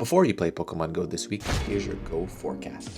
Before you play Pokemon Go this week, here's your Go Forecast.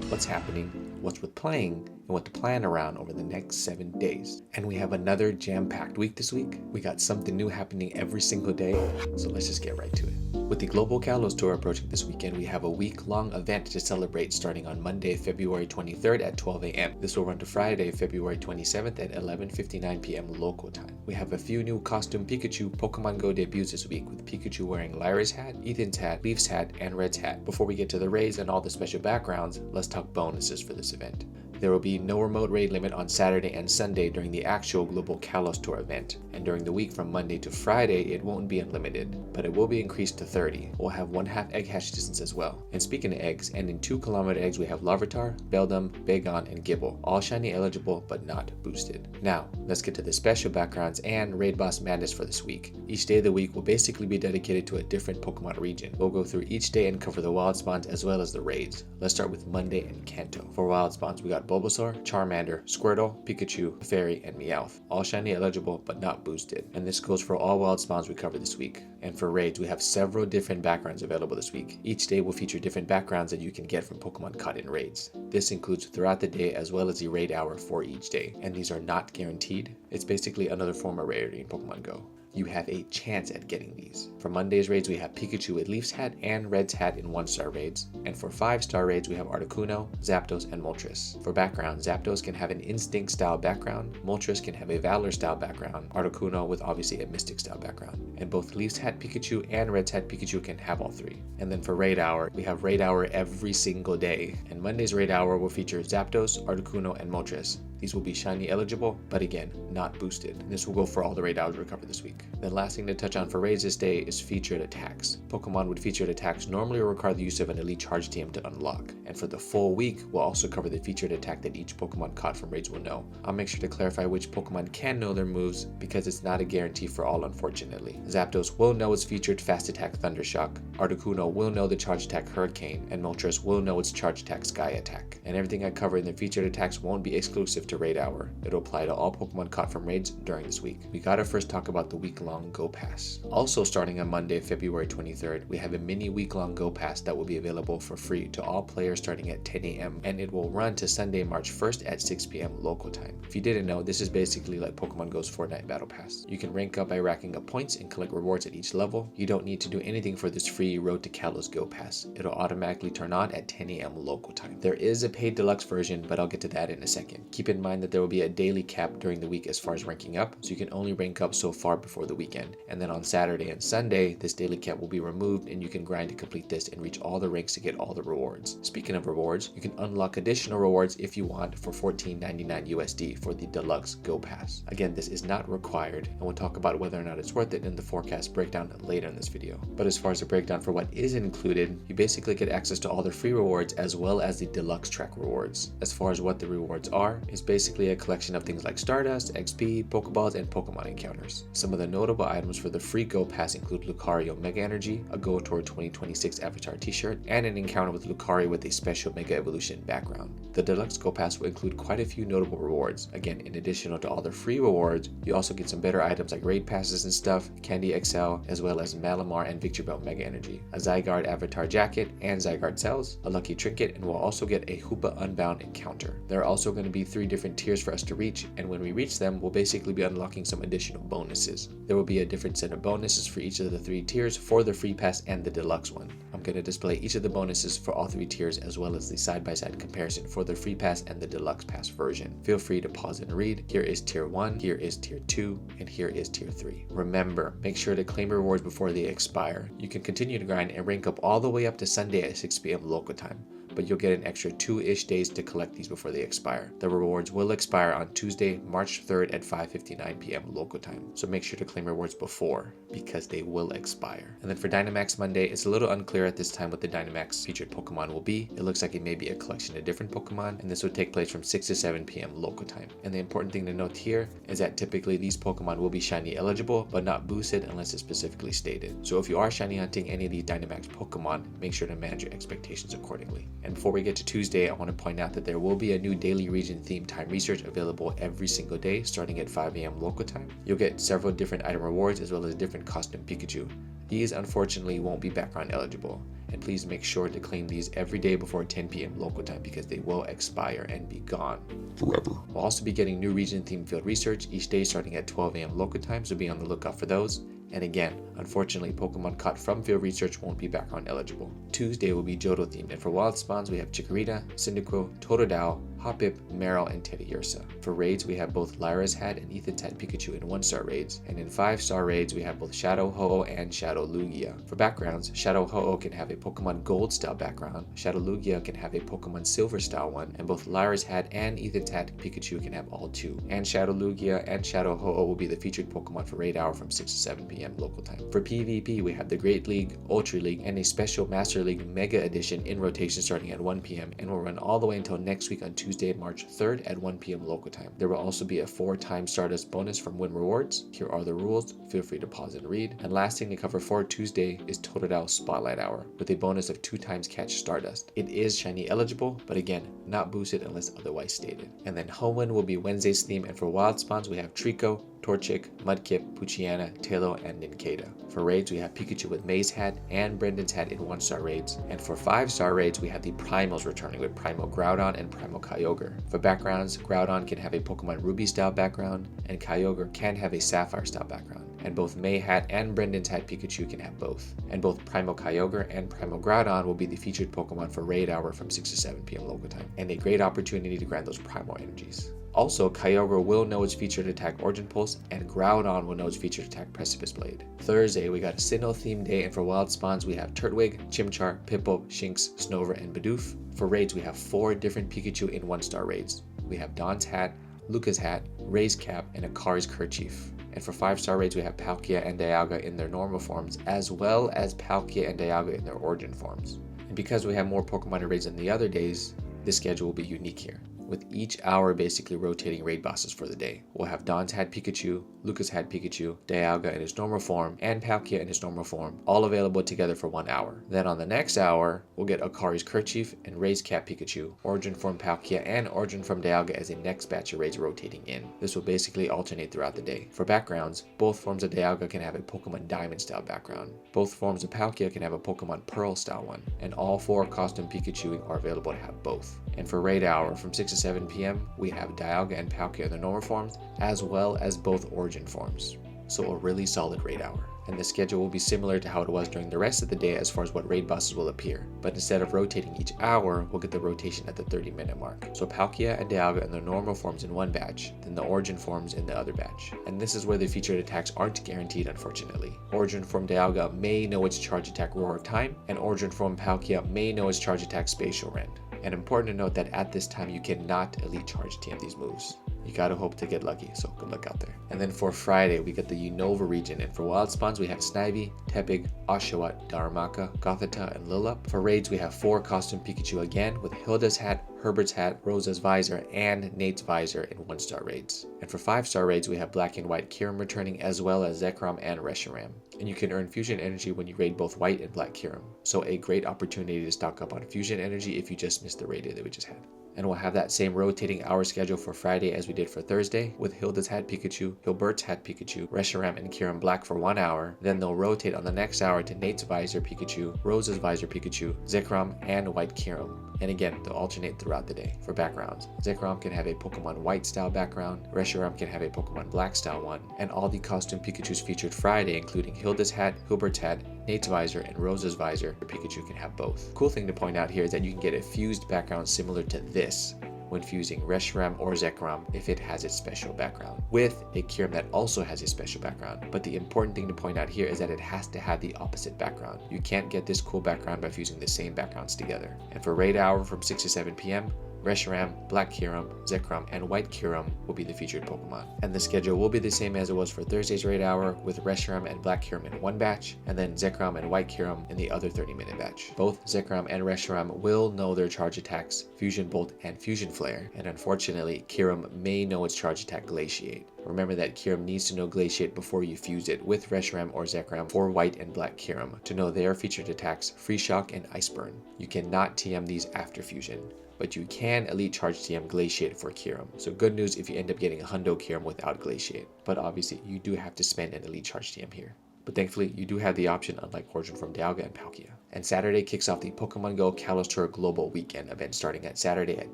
What's happening, what's worth playing, and what to plan around over the next 7 days. And we have another jam-packed week this week. We got something new happening every single day, so let's just get right to it. With the Global Kalos Tour approaching this weekend, we have a week-long event to celebrate starting on Monday, February 23rd at 12 a.m. This will run to Friday, February 27th at 11:59 p.m. local time. We have a few new costume Pikachu Pokemon Go debuts this week, with Pikachu wearing Lyra's hat, Ethan's hat, Leaf's hat, and Red's hat. Before we get to the raids and all the special backgrounds, let's talk bonuses for this event. There will be no remote raid limit on Saturday and Sunday during the actual Global Kalos Tour event, and during the week from Monday to Friday it won't be unlimited, but it will be increased to 30. We'll have 1/2 egg hatch distance as well. And speaking of eggs, and in 2-kilometer eggs we have Larvitar, Beldum, Bagon, and Gibble, all shiny eligible but not boosted. Now, let's get to the special backgrounds and raid boss madness for this week. Each day of the week will basically be dedicated to a different Pokemon region. We'll go through each day and cover the wild spawns as well as the raids. Let's start with Monday and Kanto. For wild spawns, we got Bulbasaur, Charmander, Squirtle, Pikachu, Fairy, and Meowth, all shiny eligible but not boosted. And this goes for all wild spawns we cover this week. And for raids, we have several different backgrounds available this week. Each day will feature different backgrounds that you can get from Pokemon caught in raids. This includes throughout the day as well as the raid hour for each day, and these are not guaranteed. It's basically another form of rarity in Pokemon Go. You have a chance at getting these. For Monday's raids, we have Pikachu with Leaf's hat and Red's hat in 1-star raids. And for 5-star raids, we have Articuno, Zapdos, and Moltres. For background, Zapdos can have an Instinct style background, Moltres can have a Valor style background, Articuno with obviously a Mystic style background. And both Leaf's hat Pikachu and Red's hat Pikachu can have all three. And then for raid hour, we have raid hour every single day. And Monday's raid hour will feature Zapdos, Articuno, and Moltres. These will be shiny eligible, but again, not boosted. And this will go for all the raid hours we cover this week. The last thing to touch on for raids this day is featured attacks. Pokemon with featured attacks normally require the use of an elite charge TM to unlock. And for the full week, we'll also cover the featured attack that each Pokemon caught from raids will know. I'll make sure to clarify which Pokemon can know their moves because it's not a guarantee for all, unfortunately. Zapdos will know its featured fast attack Thundershock, Articuno will know the charge attack Hurricane, and Moltres will know its charge attack Sky Attack. And everything I cover in the featured attacks won't be exclusive to raid hour. It'll apply to all Pokemon caught from raids during this week. We gotta first talk about the week-long Go Pass. Also starting on Monday, February 23rd, we have a mini week-long Go Pass that will be available for free to all players starting at 10 a.m. and it will run to Sunday, March 1st at 6 p.m. local time. If you didn't know, this is basically like Pokemon Go's Fortnite Battle Pass. You can rank up by racking up points and collect rewards at each level. You don't need to do anything for this free Road to Kalos Go Pass. It'll automatically turn on at 10 a.m. local time. There is a paid deluxe version, but I'll get to that in a second. Keep in mind that there will be a daily cap during the week as far as ranking up, so you can only rank up so far before the weekend. And then on Saturday and Sunday, this daily cap will be removed and you can grind to complete this and reach all the ranks to get all the rewards. Speaking of rewards, you can unlock additional rewards if you want for $14.99 USD for the deluxe Go Pass. Again, this is not required, and we'll talk about whether or not it's worth it in the forecast breakdown later in this video. But as far as the breakdown for what is included, you basically get access to all the free rewards as well as the deluxe track rewards. As far as what the rewards are, it's basically a collection of things like Stardust, XP, Pokeballs, and Pokemon encounters. Some of the notable items for the free Go Pass include Lucario Mega Energy, a Go Tour 2026 Avatar t-shirt, and an encounter with Lucario with a special Mega Evolution background. The deluxe Go Pass will include quite a few notable rewards. Again, in addition to all the free rewards, you also get some better items like raid passes and stuff, Candy XL, as well as Malamar and Victory Belt Mega Energy, a Zygarde Avatar jacket and Zygarde cells, a lucky trinket, and we'll also get a Hoopa Unbound encounter. There are also going to be 3 different tiers for us to reach, and when we reach them, we'll basically be unlocking some additional bonuses. There will be a different set of bonuses for each of the 3 tiers for the free pass and the deluxe one. I'm going to display each of the bonuses for all 3 tiers as well as the side-by-side comparison for the free pass and the deluxe pass version. Feel free to pause and read. Here is tier 1, here is tier 2, and here is tier 3. Remember, make sure to claim rewards before they expire. You can continue to grind and rank up all the way up to Sunday at 6 p.m. local time, but you'll get an extra 2-ish days to collect these before they expire. The rewards will expire on Tuesday, March 3rd at 5:59 p.m. local time, so make sure to claim rewards before because they will expire. And then for Dynamax Monday, it's a little unclear at this time what the Dynamax featured Pokemon will be. It looks like it may be a collection of different Pokemon, and this will take place from 6 to 7 p.m. local time. And the important thing to note here is that typically these Pokemon will be shiny eligible, but not boosted unless it's specifically stated. So if you are shiny hunting any of these Dynamax Pokemon, make sure to manage your expectations accordingly. And And before we get to Tuesday, I want to point out that there will be a new daily region theme time research available every single day starting at 5 a.m. local time. You'll get several different item rewards as well as different costume Pikachu. These unfortunately won't be background eligible, and please make sure to claim these every day before 10 p.m. local time because they will expire and be gone forever. We'll also be getting new region themed field research each day starting at 12 a.m. local time, so be on the lookout for those. And again, unfortunately, Pokemon caught from field research won't be background eligible. Tuesday will be Johto themed, and for wild spawns we have Chikorita, Cyndaquil, Totodile, Hoppip, Meryl, and Teddiursa. For raids, we have both Lyra's Hat and Ethan's Hat Pikachu in 1-star raids, and in 5-star raids, we have both Shadow Ho-Oh and Shadow Lugia. For backgrounds, Shadow Ho-Oh can have a Pokemon Gold style background, Shadow Lugia can have a Pokemon Silver style one, and both Lyra's Hat and Ethan's Hat Pikachu can have all two. And Shadow Lugia and Shadow Ho-Oh will be the featured Pokemon for raid hour from 6 to 7 p.m. local time. For PvP, we have the Great League, Ultra League, and a special Master League Mega Edition in rotation starting at 1 p.m. and will run all the way until next week on Tuesday, March 3rd at 1 p.m. local time. There will also be a 4-time Stardust bonus from win rewards. Here are the rules. Feel free to pause and read. And last thing to cover for Tuesday is Totodile Spotlight Hour with a bonus of 2 times catch Stardust. It is shiny eligible, but again, not boosted unless otherwise stated. And then Hoenn will be Wednesday's theme, and for wild spawns we have Trico, Torchic, Mudkip, Poochyena, Tailo, and Nincada. For raids, we have Pikachu with May's Hat and Brendan's Hat in 1-star raids. And for 5-star raids, we have the Primals returning with Primo Groudon and Primo Kyogre. For backgrounds, Groudon can have a Pokemon Ruby style background, and Kyogre can have a Sapphire style background. And both May Hat and Brendan's Hat Pikachu can have both. And both Primo Kyogre and Primo Groudon will be the featured Pokemon for raid hour from 6 to 7 p.m. local time, and a great opportunity to grant those Primo energies. Also, Kyogre will know its featured attack Origin Pulse, and Groudon will know its featured attack Precipice Blade. Thursday, we got a Sinnoh themed day, and for wild spawns, we have Turtwig, Chimchar, Piplup, Shinx, Snover, and Bidoof. For raids, we have 4 different Pikachu in 1-star raids. We have Dawn's Hat, Luca's Hat, Ray's Cap, and Akari's Kerchief. And for 5-star raids, we have Palkia and Dialga in their normal forms, as well as Palkia and Dialga in their origin forms. And because we have more Pokemon raids than the other days, this schedule will be unique here, with each hour basically rotating raid bosses for the day. We'll have Dawn's Hat Pikachu, Luca's Hat Pikachu, Dialga in his normal form, and Palkia in his normal form, all available together for 1 hour. Then on the next hour, we'll get Akari's Kerchief and Ray's Cap Pikachu, Origin Form Palkia, and Origin Form Dialga as a next batch of raids rotating in. This will basically alternate throughout the day. For backgrounds, both forms of Dialga can have a Pokemon Diamond style background. Both forms of Palkia can have a Pokemon Pearl style one, and all 4 costume Pikachu are available to have both. And for raid hour from 6 to 7 p.m., we have Dialga and Palkia in their normal forms, as well as both origin forms. So a really solid raid hour. And the schedule will be similar to how it was during the rest of the day as far as what raid bosses will appear. But instead of rotating each hour, we'll get the rotation at the 30-minute mark. So Palkia and Dialga in their normal forms in one batch, then the origin forms in the other batch. And this is where the featured attacks aren't guaranteed, unfortunately. Origin form Dialga may know its charge attack Roar of Time, and origin form Palkia may know its charge attack Spatial Rend. And important to note that at this time you cannot Elite Charge TM these moves. You gotta hope to get lucky, so good luck out there. And then for Friday, we get the Unova region, and for wild spawns, we have Snivy, Tepig, Oshawott, Darumaka, Gothita, and Lillup. For raids, we have 4 costume Pikachu again, with Hilda's Hat, Herbert's Hat, Rosa's Visor, and Nate's Visor in 1-star raids. And for 5-star raids, we have Black and White Kyurem returning, as well as Zekrom and Reshiram. And you can earn Fusion Energy when you raid both White and Black Kyurem. So a great opportunity to stock up on Fusion Energy if you just missed the raid that we just had. And we'll have that same rotating hour schedule for Friday as we did for Thursday, with Hilda's Hat Pikachu, Hilbert's Hat Pikachu, Reshiram, and Kyurem Black for 1 hour. Then they'll rotate on the next hour to Nate's Visor Pikachu, Rosa's Visor Pikachu, Zekrom, and White Kyurem. And again, they'll alternate throughout the day. For backgrounds, Zekrom can have a Pokemon White style background, Reshiram can have a Pokemon Black style one, and all the costume Pikachus featured Friday, including Hilda's Hat, Hilbert's Hat, Nate's Visor, and Rosa's Visor, Pikachu can have both. Cool thing to point out here is that you can get a fused background similar to this when fusing Reshiram or Zekrom if it has its special background, with a Kyurem that also has a special background. But the important thing to point out here is that it has to have the opposite background. You can't get this cool background by fusing the same backgrounds together. And for raid hour from 6 to 7 p.m., Reshiram, Black Kyurem, Zekrom, and White Kyurem will be the featured Pokemon. And the schedule will be the same as it was for Thursday's raid hour, with Reshiram and Black Kyurem in one batch, and then Zekrom and White Kyurem in the other 30-minute batch. Both Zekrom and Reshiram will know their charge attacks, Fusion Bolt and Fusion Flare, and unfortunately, Kyurem may know its charge attack Glaciate. Remember that Kyurem needs to know Glaciate before you fuse it with Reshiram or Zekrom for White and Black Kyurem to know their featured attacks Free Shock and Ice Burn. You cannot TM these after fusion, but you can Elite Charge TM Glaciate for Kyurem. So good news if you end up getting a Hundo Kyurem without Glaciate, but obviously you do have to spend an Elite Charge TM here. But thankfully, you do have the option, unlike Origin from Dialga and Palkia. And Saturday kicks off the Pokemon GO Kalos Tour Global Weekend event starting at Saturday at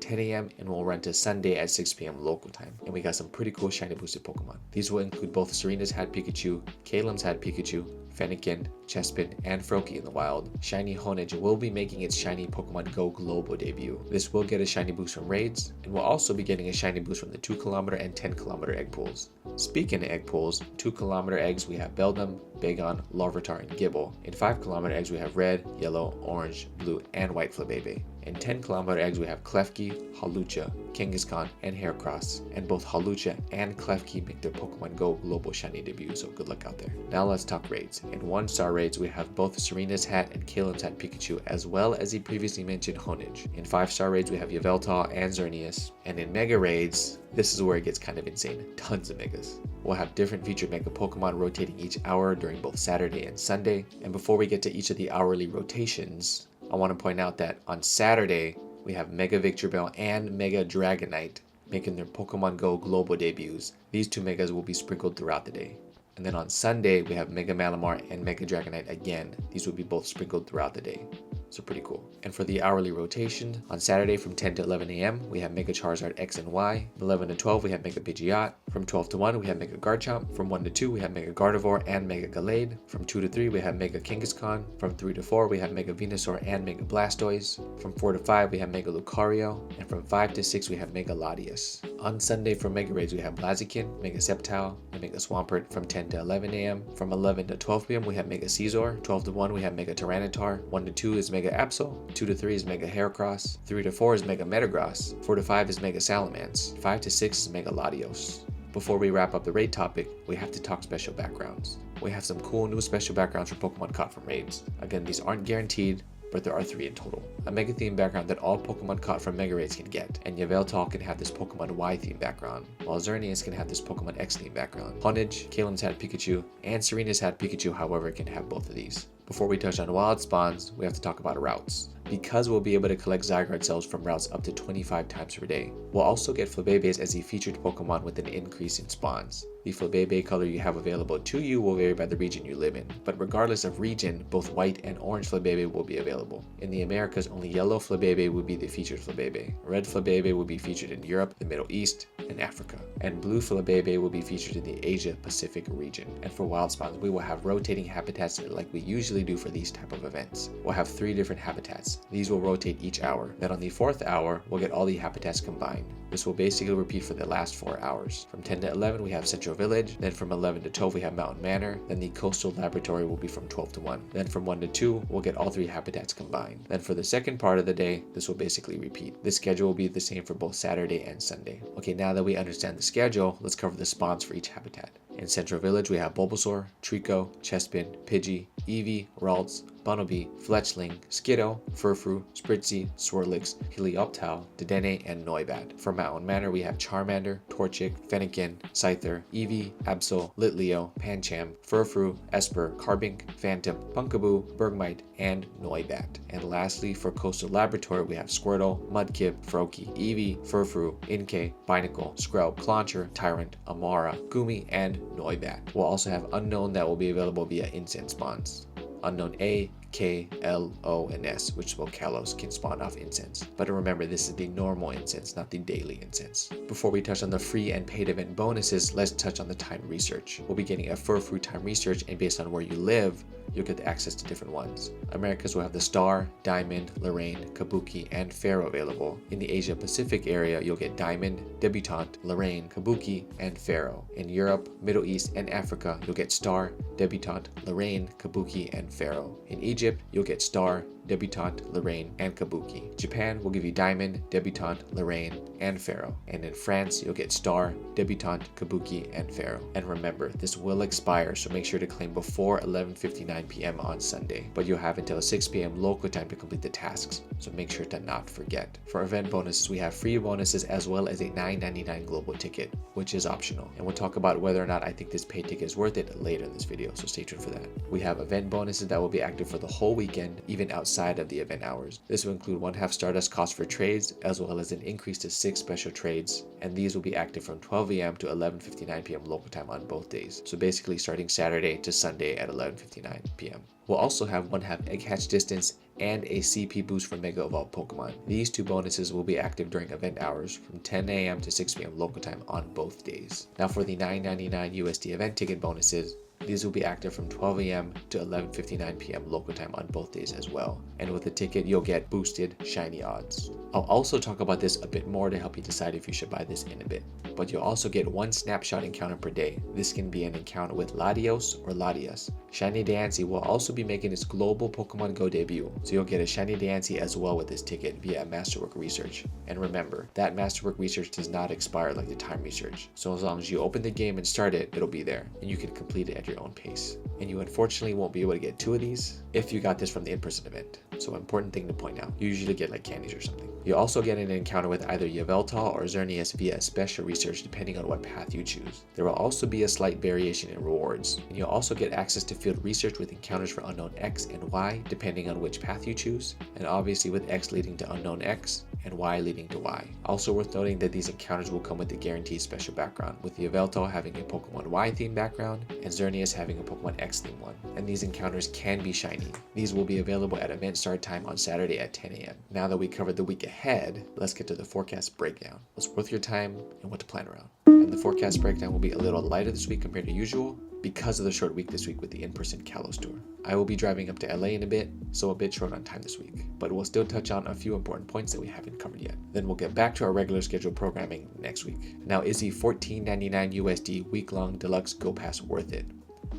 10 a.m. and will run to Sunday at 6 p.m. local time. And we got some pretty cool shiny boosted Pokemon. These will include both Serena's Hat Pikachu, Kalem's Hat Pikachu, Fennekin, Chespin, and Froakie in the wild. Shiny Honedge will be making its shiny Pokemon GO Global debut. This will get a shiny boost from raids, and will also be getting a shiny boost from the 2km and 10km egg pools. Speaking of egg pools, 2km eggs we have Beldum, Bagon, Larvitar, and Gibble. In 5km eggs we have red, yellow, orange, blue, and white Flabebe. In 10km eggs we have Klefki, Hawlucha, Kangaskhan, and Heracross, and both Hawlucha and Klefki make their Pokemon GO Global Shiny debut, so good luck out there. Now let's talk raids. In 1-star raids we have both Serena's Hat and Kalem's Hat Pikachu, as well as the previously mentioned Honedge. In 5-star raids we have Yveltal and Xerneas, and in Mega raids, this is where it gets kind of insane. Tons of Megas. We'll have different featured Mega Pokemon rotating each hour during both Saturday and Sunday. And before we get to each of the hourly rotations, I want to point out that on Saturday, we have Mega Victreebel and Mega Dragonite making their Pokemon GO Global debuts. These two Megas will be sprinkled throughout the day. And then on Sunday, we have Mega Malamar and Mega Dragonite again. These will be both sprinkled throughout the day. So pretty cool. And for the hourly rotation, on Saturday from 10 to 11 a.m., we have Mega Charizard X and Y. From 11 to 12, we have Mega Pidgeot. From 12 to 1, we have Mega Garchomp. From 1 to 2, we have Mega Gardevoir and Mega Gallade. From 2 to 3, we have Mega Kangaskhan. From 3 to 4, we have Mega Venusaur and Mega Blastoise. From 4 to 5, we have Mega Lucario. And from 5 to 6, we have Mega Latias. On Sunday for Mega Raids, we have Blaziken, Mega Sceptile, and Mega Swampert from 10 to 11 a.m. From 11 to 12 p.m., we have Mega Caesar. 12 to 1, we have Mega Tyranitar. 1 to 2 is Mega Absol. 2 to 3 is Mega Heracross. 3 to 4 is Mega Metagross. 4 to 5 is Mega Salamence. 5 to 6 is Mega Latios. Before we wrap up the raid topic, we have to talk special backgrounds. We have some cool new special backgrounds for Pokemon caught from raids. Again, these aren't guaranteed, but there are 3 in total. A Mega theme background that all Pokemon caught from Mega Raids can get, and Yveltal can have this Pokemon Y theme background, while Xerneas can have this Pokemon X theme background. Honedge, Kalem's Hat Pikachu, and Serena's Hat Pikachu, however, can have both of these. Before we touch on wild spawns, we have to talk about routes. Because we'll be able to collect Zygarde cells from routes up to 25 times per day, we'll also get Flabebes as a featured Pokemon with an increase in spawns. The Flabebe color you have available to you will vary by the region you live in, but regardless of region, both white and orange Flabebe will be available. In the Americas, only yellow Flabebe will be the featured Flabebe. Red Flabebe will be featured in Europe, the Middle East, and Africa. And blue Flabebe will be featured in the Asia Pacific region. And for wild spawns, we will have rotating habitats like we usually do for these type of events. We'll have 3 different habitats. These will rotate each hour. Then on the 4th hour, we'll get all the habitats combined. This will basically repeat for the last 4 hours. From 10 to 11, we have Central Village. Then from 11 to 12, we have Mountain Manor. Then the Coastal Laboratory will be from 12 to 1. Then from 1 to 2, we'll get all 3 habitats combined. Then for the second part of the day, this will basically repeat. This schedule will be the same for both Saturday and Sunday. Okay, now that we understand the schedule, let's cover the spawns for each habitat. In Central Village, we have Bulbasaur, Trico, Chespin, Pidgey, Eevee, Ralts, Bunnelby, Fletchling, Skiddo, Furfrou, Spritzee, Swirlix, Helioptile, Dedenne, and Noibat. For Mountain Manor, we have Charmander, Torchic, Fennekin, Scyther, Eevee, Absol, Litleo, Pancham, Furfrou, Esper, Carbink, Phantom, Punkaboo, Bergmite, and Noibat. And lastly, for Coastal Laboratory, we have Squirtle, Mudkip, Froakie, Eevee, Furfrou, Inkay, Binacle, Skrelv, Clauncher, Tyrant, Amara, Gumi, and Noibat. We'll also have Unknown that will be available via Incense spawns. Unknown A, K, L, O, and S, which spell Kalos, can spawn off incense. But remember, this is the normal incense, not the daily incense. Before we touch on the free and paid event bonuses, let's touch on the time research. We'll be getting a Furfrou time research, and based on where you live, you'll get access to different ones. Americas will have the Star, Diamond, Lorraine, Kabuki, and Pharaoh available. In the Asia Pacific area, you'll get Diamond, Debutante, Lorraine, Kabuki, and Pharaoh. In Europe, Middle East, and Africa, you'll get Star, Debutante, Lorraine, Kabuki, and Pharaoh. In Egypt, you'll get Star, Debutante, Lorraine, and Kabuki. Japan will give you Diamond, Debutante, Lorraine, and Pharaoh. And in France, you'll get Star, Debutante, Kabuki, and Pharaoh. And remember, this will expire, so make sure to claim before 11:59 p.m. on Sunday. But you'll have until 6 p.m. local time to complete the tasks, so make sure to not forget. For event bonuses, we have free bonuses as well as a $9.99 global ticket, which is optional. And we'll talk about whether or not I think this paid ticket is worth it later in this video, so stay tuned for that. We have event bonuses that will be active for the whole weekend, even outside of the event hours. This will include 1/2 Stardust cost for trades, as well as an increase to 6 special trades, and these will be active from 12 a.m. to 11:59 p.m. local time on both days. So basically starting Saturday to Sunday at 11:59 p.m. We'll also have 1/2 Egg Hatch Distance and a CP boost for Mega Evolved Pokemon. These two bonuses will be active during event hours from 10 a.m. to 6 p.m. local time on both days. Now for the $9.99 USD event ticket bonuses, these will be active from 12 a.m. to 11:59 p.m. local time on both days as well. And with the ticket, you'll get boosted shiny odds. I'll also talk about this a bit more to help you decide if you should buy this in a bit. But you'll also get 1 snapshot encounter per day. This can be an encounter with Latios or Latias. Shiny Diancie will also be making its global Pokemon Go debut, so you'll get a Shiny Diancie as well with this ticket via Masterwork Research. And remember, that Masterwork Research does not expire like the Time Research, so as long as you open the game and start it, it'll be there, and you can complete it at your own pace. And you unfortunately won't be able to get 2 of these if you got this from the in-person event. So important thing to point out, you usually get like candies or something. You'll also get an encounter with either Yveltal or Xerneas via special research depending on what path you choose. There will also be a slight variation in rewards, and you'll also get access to field research with encounters for unknown X and Y depending on which path you choose, and obviously with X leading to unknown X and Y leading to Y. Also worth noting that these encounters will come with a guaranteed special background, with Yveltal having a Pokemon Y themed background and Xerneas having a Pokemon X themed one. And these encounters can be shiny. These will be available at event start time on Saturday at 10 a.m. Now that we covered the week ahead, let's get to the forecast breakdown. What's worth your time and what to plan around. And the forecast breakdown will be a little lighter this week compared to usual because of the short week this week with the in-person Kalos Tour. I will be driving up to LA in a bit, so a bit short on time this week, but we'll still touch on a few important points that we haven't covered yet. Then we'll get back to our regular scheduled programming next week. Now, is the $14.99 USD week-long deluxe Go Pass worth it?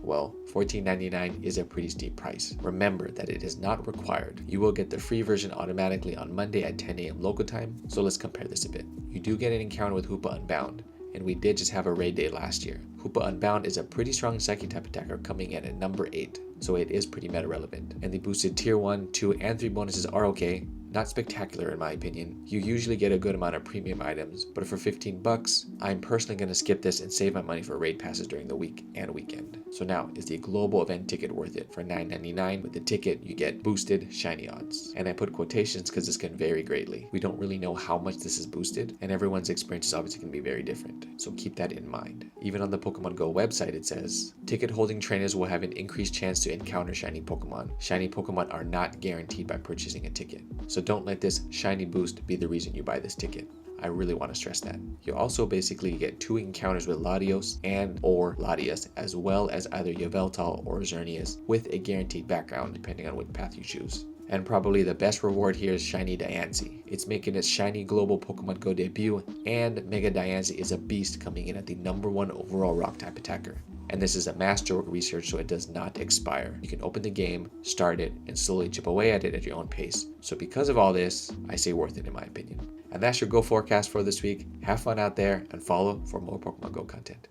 Well, $14.99 is a pretty steep price. Remember that it is not required. You will get the free version automatically on Monday at 10 a.m. local time, so let's compare this a bit. You do get an encounter with Hoopa Unbound, and we did just have a raid day last year. Hoopa Unbound is a pretty strong Psychic type attacker coming in at number 8, so it is pretty meta relevant. And the boosted tier 1, 2, and 3 bonuses are okay. Not spectacular in my opinion. You usually get a good amount of premium items, but for 15 bucks, I'm personally going to skip this and save my money for raid passes during the week and weekend. So now, is the global event ticket worth it? For $9.99 with the ticket, you get boosted shiny odds. And I put quotations because this can vary greatly. We don't really know how much this is boosted, and everyone's experience is obviously going to be very different. So keep that in mind. Even on the Pokemon Go website, it says, ticket holding trainers will have an increased chance to encounter shiny Pokemon. Shiny Pokemon are not guaranteed by purchasing a ticket. So don't let this shiny boost be the reason you buy this ticket. I really want to stress that. You also basically get 2 encounters with Latios and or Latias, as well as either Yveltal or Xerneas with a guaranteed background depending on what path you choose. And probably the best reward here is Shiny Diancie. It's making its shiny global Pokemon Go debut, and Mega Diancie is a beast coming in at the number 1 overall rock type attacker. And this is a Masterwork Research, so it does not expire. You can open the game, start it, and slowly chip away at it at your own pace. So because of all this, I say worth it in my opinion. And that's your Go Forecast for this week. Have fun out there and follow for more Pokemon Go content.